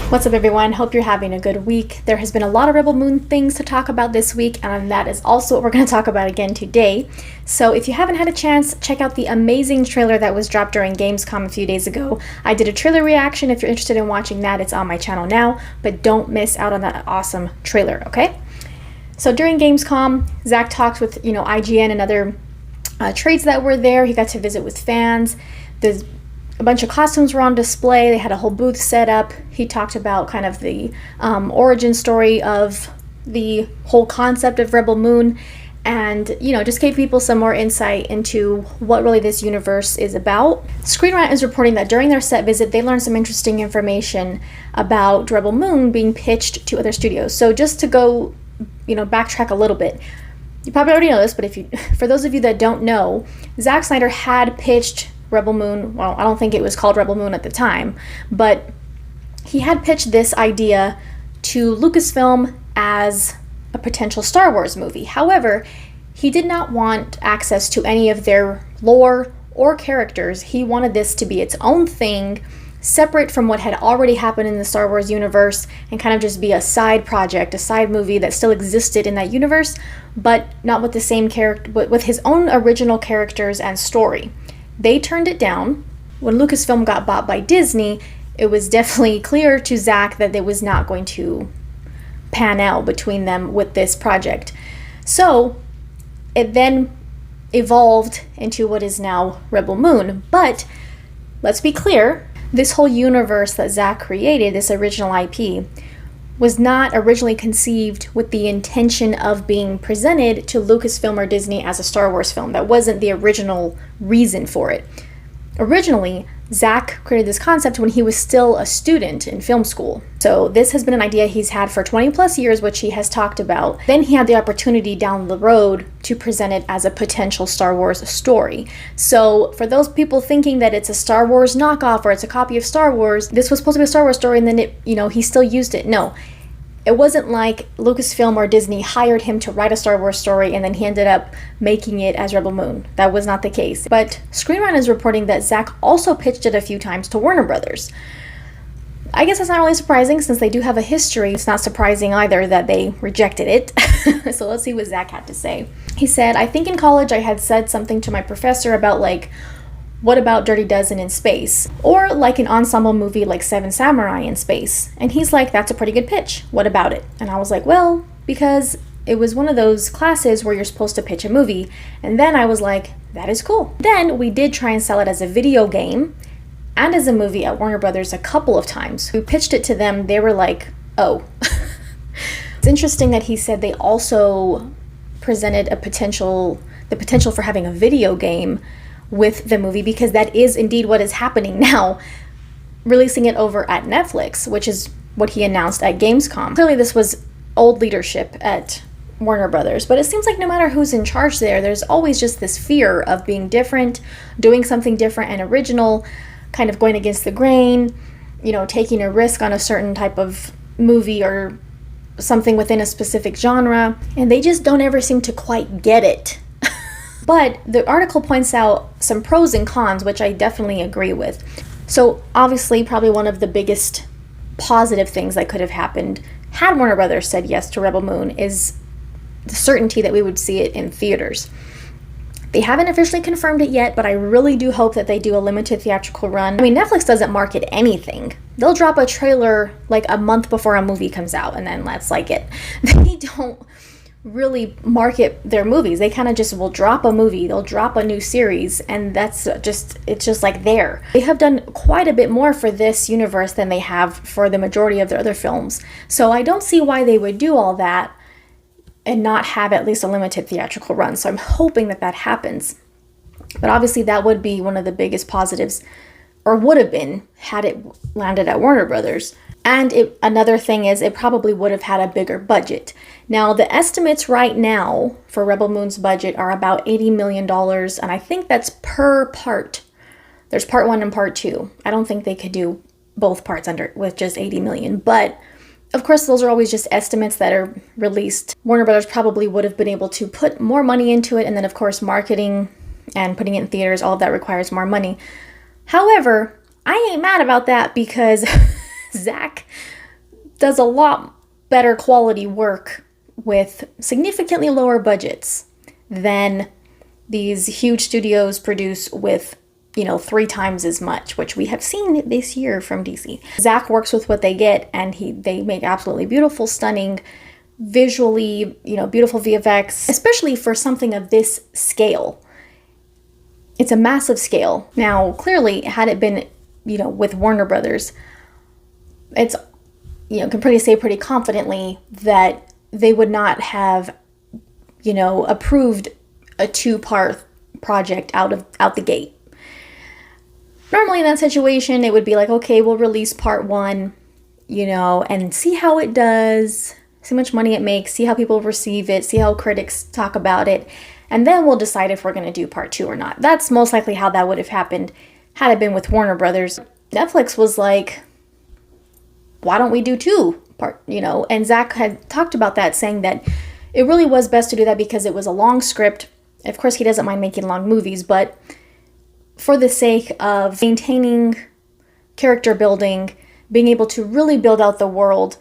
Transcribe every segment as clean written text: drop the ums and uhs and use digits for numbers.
What's up, everyone? Hope you're having a good week. There has been a lot of Rebel Moon things to talk about this week, and that is also what we're going to talk about again today. So if you haven't had a chance, check out the amazing trailer that was dropped during Gamescom a few days ago. I did a trailer reaction. If you're interested in watching that, it's on my channel now, but don't miss out on that awesome trailer, okay? So during Gamescom, Zack talked with, IGN and other trades that were there. He got to visit with fans. A bunch of costumes were on display. They had a whole booth set up. He talked about kind of the origin story of the whole concept of Rebel Moon and, just gave people some more insight into what really this universe is about. Screen Rant is reporting that during their set visit, they learned some interesting information about Rebel Moon being pitched to other studios. So just to go, backtrack a little bit. You probably already know this, but for those of you that don't know, Zack Snyder had pitched Rebel Moon, well, I don't think it was called Rebel Moon at the time, but he had pitched this idea to Lucasfilm as a potential Star Wars movie. However, he did not want access to any of their lore or characters. He wanted this to be its own thing, separate from what had already happened in the Star Wars universe, and kind of just be a side project, a side movie that still existed in that universe, but not with the same character, but with his own original characters and story. They turned it down. When Lucasfilm got bought by Disney, it was definitely clear to Zack that it was not going to pan out between them with this project. So it then evolved into what is now Rebel Moon. But let's be clear, this whole universe that Zack created, this original IP, was not originally conceived with the intention of being presented to Lucasfilm or Disney as a Star Wars film. That wasn't the original reason for it. Originally, Zack created this concept when he was still a student in film school. So this has been an idea he's had for 20 plus years, which he has talked about. Then he had the opportunity down the road to present it as a potential Star Wars story. So for those people thinking that it's a Star Wars knockoff or it's a copy of Star Wars, this was supposed to be a Star Wars story and then he still used it. No. It wasn't like Lucasfilm or Disney hired him to write a Star Wars story and then he ended up making it as Rebel Moon. That was not the case. But Screen Rant is reporting that Zack also pitched it a few times to Warner Brothers. I guess that's not really surprising since they do have a history. It's not surprising either that they rejected it. So let's see what Zack had to say. He said, "I think in college I had said something to my professor about what about Dirty Dozen in space? Or like an ensemble movie like Seven Samurai in space." And he's like, "That's a pretty good pitch. What about it?" And I was like, "Well, because it was one of those classes where you're supposed to pitch a movie." And then I was like, that is cool. Then we did try and sell it as a video game and as a movie at Warner Brothers a couple of times. We pitched it to them. They were like, oh. It's interesting that he said they also presented the potential for having a video game with the movie, because that is indeed what is happening now, releasing it over at Netflix, which is what he announced at Gamescom. Clearly this was old leadership at Warner Brothers, but it seems like no matter who's in charge there's always just this fear of being different, doing something different and original, kind of going against the grain, taking a risk on a certain type of movie or something within a specific genre, and they just don't ever seem to quite get it. But the article points out some pros and cons, which I definitely agree with. So obviously, probably one of the biggest positive things that could have happened had Warner Brothers said yes to Rebel Moon is the certainty that we would see it in theaters. They haven't officially confirmed it yet, but I really do hope that they do a limited theatrical run. I mean, Netflix doesn't market anything. They'll drop a trailer like a month before a movie comes out, and then that's like it. They don't really market their movies. They kind of just will drop a movie, they'll drop a new series, and it's just like there. They have done quite a bit more for this universe than they have for the majority of their other films. So I don't see why they would do all that and not have at least a limited theatrical run. So I'm hoping that happens. But obviously that would be one of the biggest positives, or would have been, had it landed at Warner Brothers. And another thing is it probably would have had a bigger budget. Now, the estimates right now for Rebel Moon's budget are about $80 million, and I think that's per part. There's part 1 and part 2. I don't think they could do both parts with just $80 million, but of course, those are always just estimates that are released. Warner Brothers probably would have been able to put more money into it, and then of course marketing and putting it in theaters, all of that requires more money. However, I ain't mad about that because Zack does a lot better quality work with significantly lower budgets than these huge studios produce with, 3 times as much, which we have seen this year from DC. Zack works with what they get, and they make absolutely beautiful, stunning, visually, beautiful VFX, especially for something of this scale. It's a massive scale. Now, clearly, had it been, with Warner Brothers, it's, can say pretty confidently that they would not have, approved a 2-part project out the gate. Normally in that situation, it would be like, okay, we'll release part 1, and see how it does, see how much money it makes, see how people receive it, see how critics talk about it, and then we'll decide if we're going to do part 2 or not. That's most likely how that would have happened had it been with Warner Brothers. Netflix was like, why don't we do 2 part, and Zack had talked about that, saying that it really was best to do that because it was a long script. Of course, he doesn't mind making long movies, but for the sake of maintaining character building, being able to really build out the world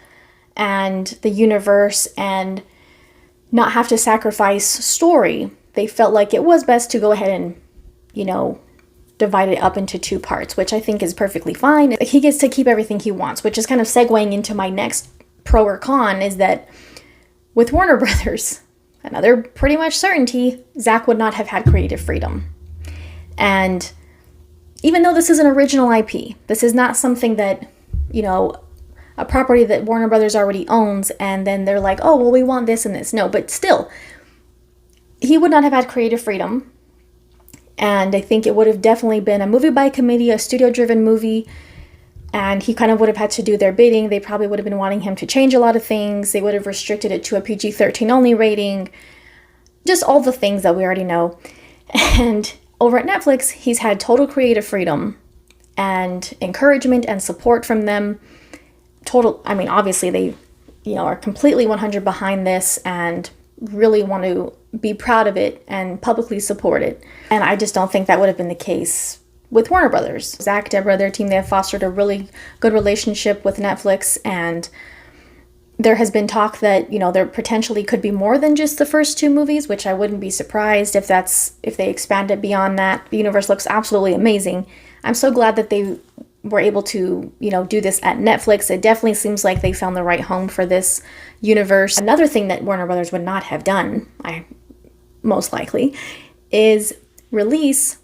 and the universe and not have to sacrifice story, they felt like it was best to go ahead and, divide it up into 2 parts, which I think is perfectly fine. He gets to keep everything he wants, which is kind of segueing into my next pro or con, is that with Warner Brothers, another pretty much certainty, Zack would not have had creative freedom. And even though this is an original IP, this is not something that, a property that Warner Brothers already owns, and then they're like, oh, well, we want this and this. No, but still, he would not have had creative freedom. And I think it would have definitely been a movie by committee, a studio-driven movie, and he kind of would have had to do their bidding. They probably would have been wanting him to change a lot of things. They would have restricted it to a PG-13 only rating. Just all the things that we already know. And over at Netflix, he's had total creative freedom and encouragement and support from them. Obviously they, are completely 100 behind this and really want to be proud of it and publicly support it. And I just don't think that would have been the case with Warner Brothers. Zack, Deborah, their team, they have fostered a really good relationship with Netflix, and there has been talk that, there potentially could be more than just the first 2 movies, which I wouldn't be surprised if they expand it beyond that. The universe looks absolutely amazing. I'm so glad that they were able to, do this at Netflix. It definitely seems like they found the right home for this universe. Another thing that Warner Brothers would not have done, most likely, is release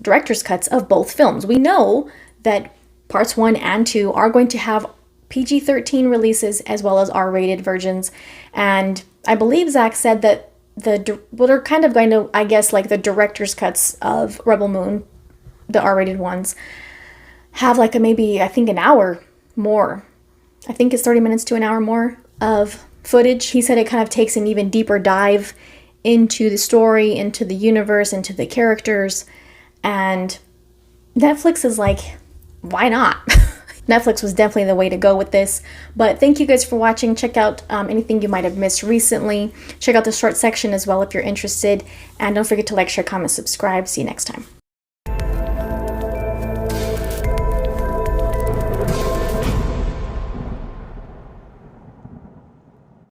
director's cuts of both films. We know that parts 1 and 2 are going to have PG-13 releases as well as R-rated versions, and I believe Zack said that they're kind of going to, like the director's cuts of Rebel Moon, the R-rated ones, have maybe an hour more. I think it's 30 minutes to an hour more of footage. He said it kind of takes an even deeper dive into the story, into the universe, into the characters, and Netflix is like, why not? Netflix was definitely the way to go with this. But thank you guys for watching. Check out anything you might have missed recently. Check out the short section as well if you're interested. And don't forget to like, share, comment, subscribe. See you next time.